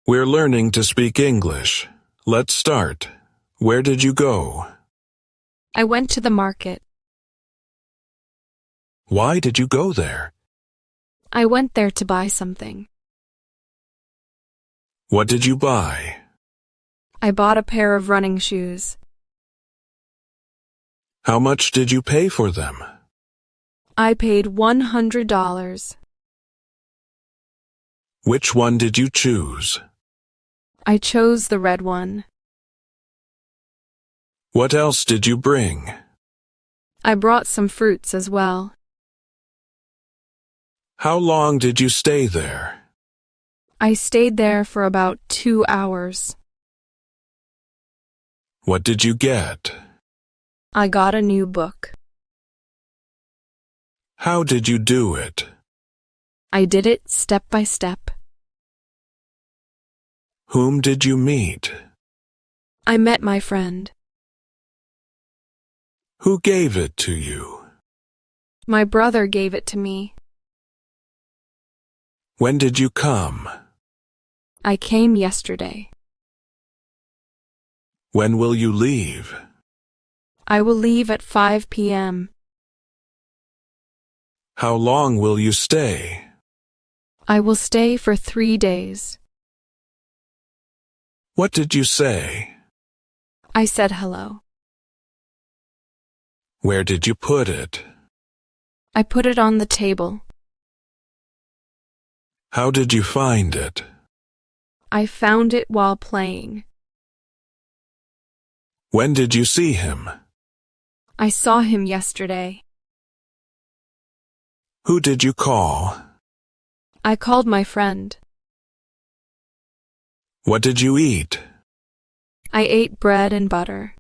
We're learning to speak English. Let's start. Where did you go? I went to the market. Why did you go there? I went there to buy something. What did you buy? I bought a pair of running shoes. How much did you pay for them? I paid $100. Which one did you choose? I chose the red one. What else did you bring? I brought some fruits as well. How long did you stay there? I stayed there for about 2 hours. What did you get? I got a new book. How did you do it? I did it step by step. Whom did you meet? I met my friend. Who gave it to you? My brother gave it to me. When did you come? I came yesterday. When will you leave? I will leave at 5 p.m. How long will you stay? I will stay for 3 days. What did you say? I said hello. Where did you put it? I put it on the table. How did you find it? I found it while playing. When did you see him? I saw him yesterday. Who did you call? I called my friend. What did you eat? I ate bread and butter.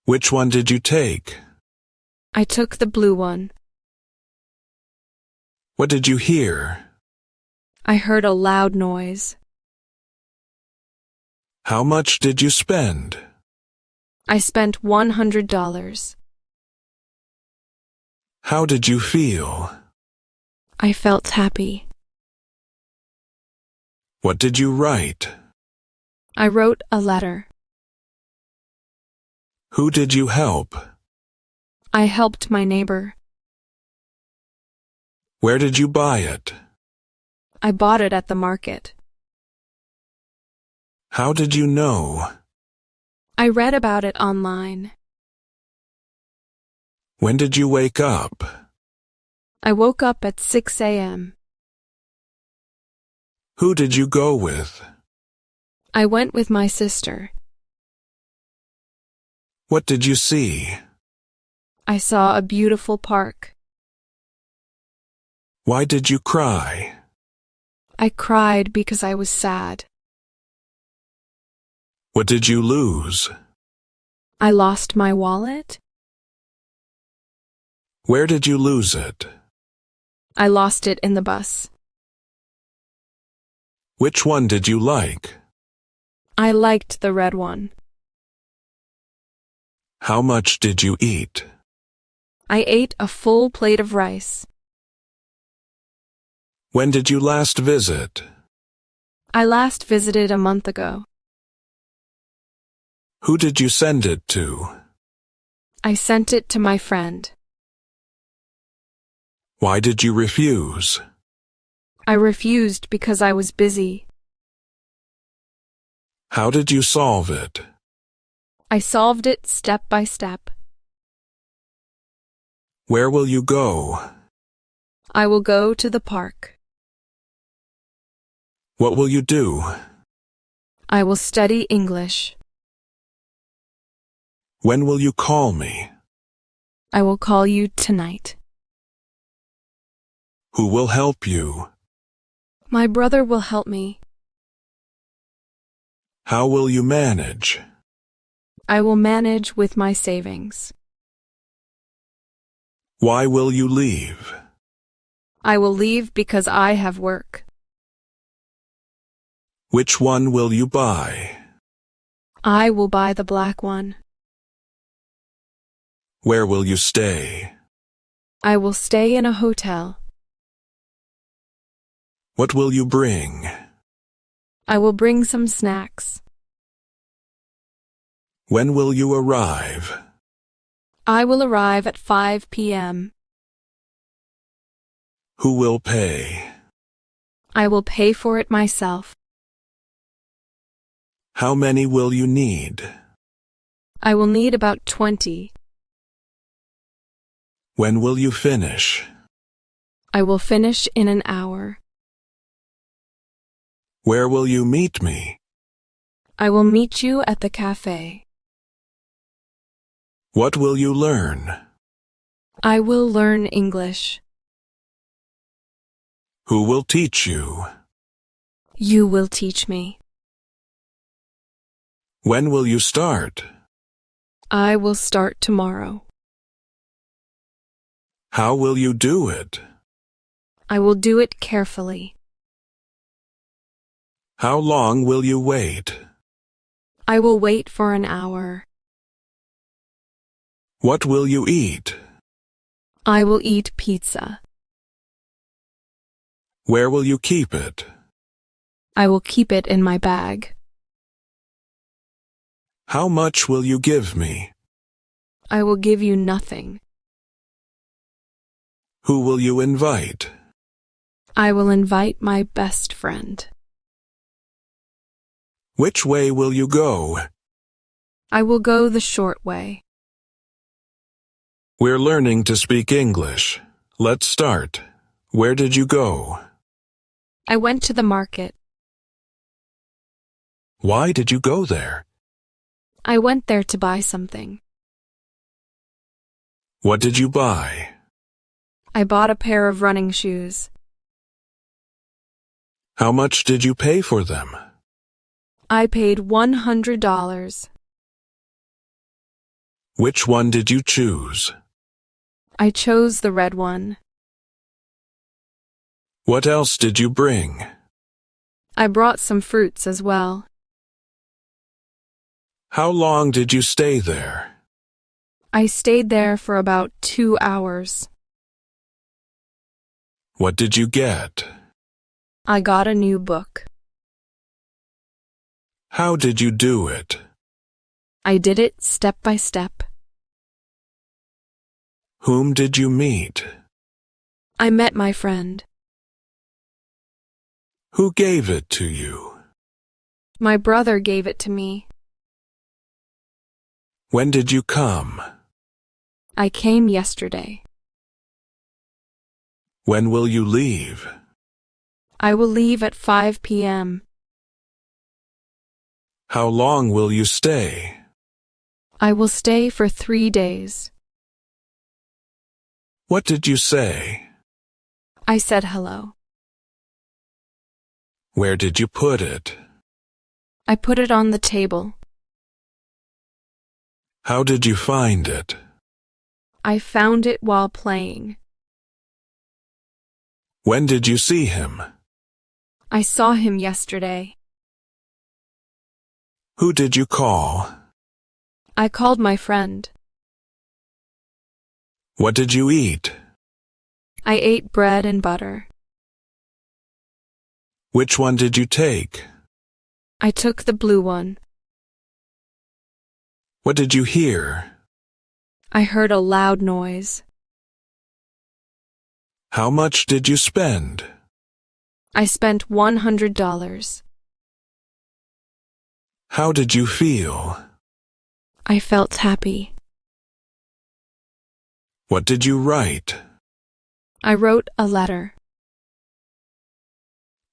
Which one did you take? I took the blue one. What did you hear? I heard a loud noise. How much did you spend? I spent $100. How did you feel? I felt happy. What did you write? I wrote a letter. Who did you help? I helped my neighbor. Where did you buy it? I bought it at the market. How did you know? I read about it online. When did you wake up? I woke up at 6 a.m. Who did you go with? I went with my sister. What did you see? I saw a beautiful park. Why did you cry? I cried because I was sad. What did you lose? I lost my wallet. Where did you lose it? I lost it in the bus. Which one did you like? I liked the red one. How much did you eat? I ate a full plate of rice. When did you last visit? I last visited a month ago. Who did you send it to? I sent it to my friend. Why did you refuse? I refused because I was busy. How did you solve it? I solved it step by step. Where will you go? I will go to the park. What will you do? I will study English. When will you call me? I will call you tonight. Who will help you? My brother will help me. How will you manage? I will manage with my savings. Why will you leave? I will leave because I have work. Which one will you buy? I will buy the black one. Where will you stay? I will stay in a hotel. What will you bring? I will bring some snacks. When will you arrive? I will arrive at 5 p.m. Who will pay? I will pay for it myself. How many will you need? I will need about 20. When will you finish? I will finish in an hour. Where will you meet me? I will meet you at the cafe. What will you learn? I will learn English. Who will teach you? You will teach me. When will you start? I will start tomorrow. How will you do it? I will do it carefully. How long will you wait? I will wait for an hour. What will you eat? I will eat pizza. Where will you keep it? I will keep it in my bag. How much will you give me? I will give you nothing. Who will you invite? I will invite my best friend. Which way will you go? I will go the short way. We're learning to speak English. Let's start. Where did you go? I went to the market. Why did you go there? I went there to buy something. What did you buy? I bought a pair of running shoes. How much did you pay for them? I paid $100. Which one did you choose? I chose the red one. What else did you bring? I brought some fruits as well. How long did you stay there? I stayed there for about 2 hours. What did you get? I got a new book. How did you do it? I did it step by step. Whom did you meet? I met my friend. Who gave it to you? My brother gave it to me. When did you come? I came yesterday. When will you leave? I will leave at 5 p.m. How long will you stay? I will stay for 3 days. What did you say? I said hello. Where did you put it? I put it on the table. How did you find it? I found it while playing. When did you see him? I saw him yesterday. Who did you call? I called my friend. What did you eat? I ate bread and butter. Which one did you take? I took the blue one. What did you hear? I heard a loud noise. How much did you spend? I spent $100. How did you feel? I felt happy. What did you write? I wrote a letter.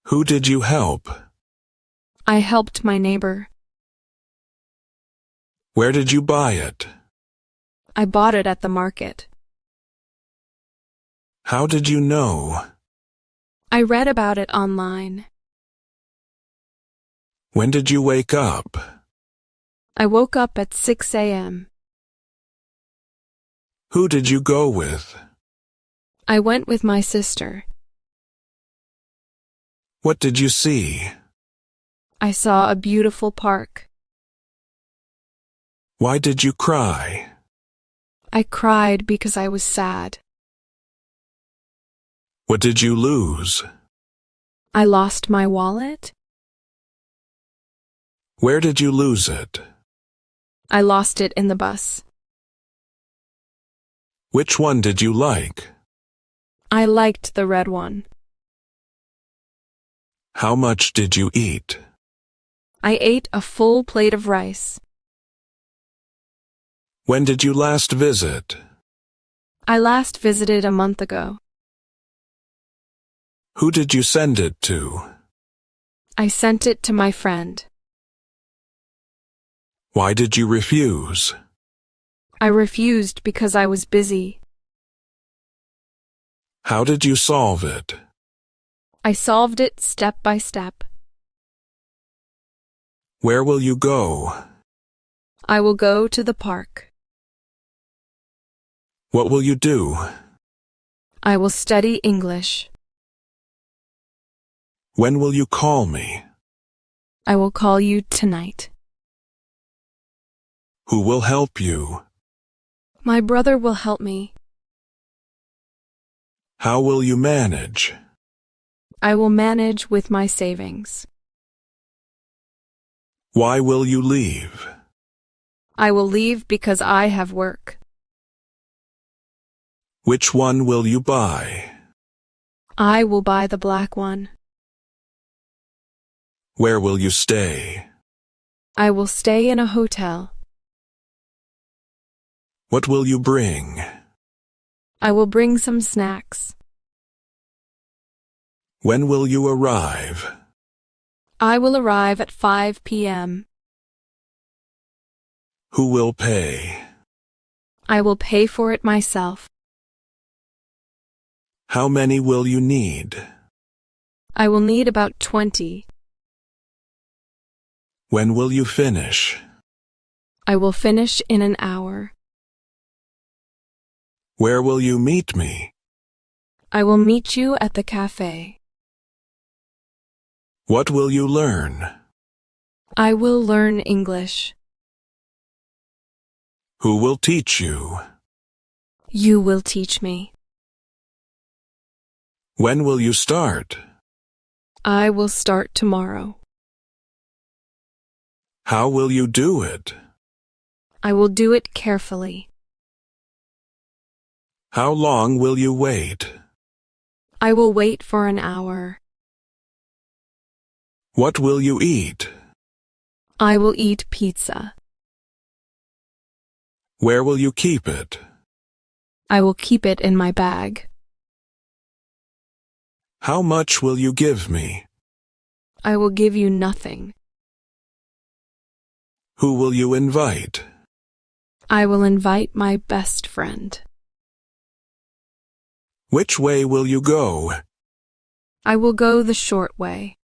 Who did you help? I helped my neighbor. Where did you buy it? I bought it at the market. How did you know? I read about it online. When did you wake up? I woke up at 6 a.m. Who did you go with? I went with my sister. What did you see? I saw a beautiful park. Why did you cry? I cried because I was sad. What did you lose? I lost my wallet. Where did you lose it? I lost it in the bus. Which one did you like? I liked the red one. How much did you eat? I ate a full plate of rice. When did you last visit? I last visited a month ago. Who did you send it to? I sent it to my friend. Why did you refuse? I refused because I was busy. How did you solve it? I solved it step by step. Where will you go? I will go to the park. What will you do? I will study English. When will you call me? I will call you tonight. Who will help you? My brother will help me. How will you manage? I will manage with my savings. Why will you leave? I will leave because I have work. Which one will you buy? I will buy the black one. Where will you stay? I will stay in a hotel. What will you bring? I will bring some snacks. When will you arrive? I will arrive at 5 p.m. Who will pay? I will pay for it myself. How many will you need? I will need about 20. When will you finish? I will finish in an hour. Where will you meet me? I will meet you at the cafe. What will you learn? I will learn English. Who will teach you? You will teach me. When will you start? I will start tomorrow. How will you do it? I will do it carefully. How long will you wait? I will wait for an hour. What will you eat? I will eat pizza. Where will you keep it? I will keep it in my bag. How much will you give me? I will give you nothing. Who will you invite? I will invite my best friend. Which way will you go? I will go the short way.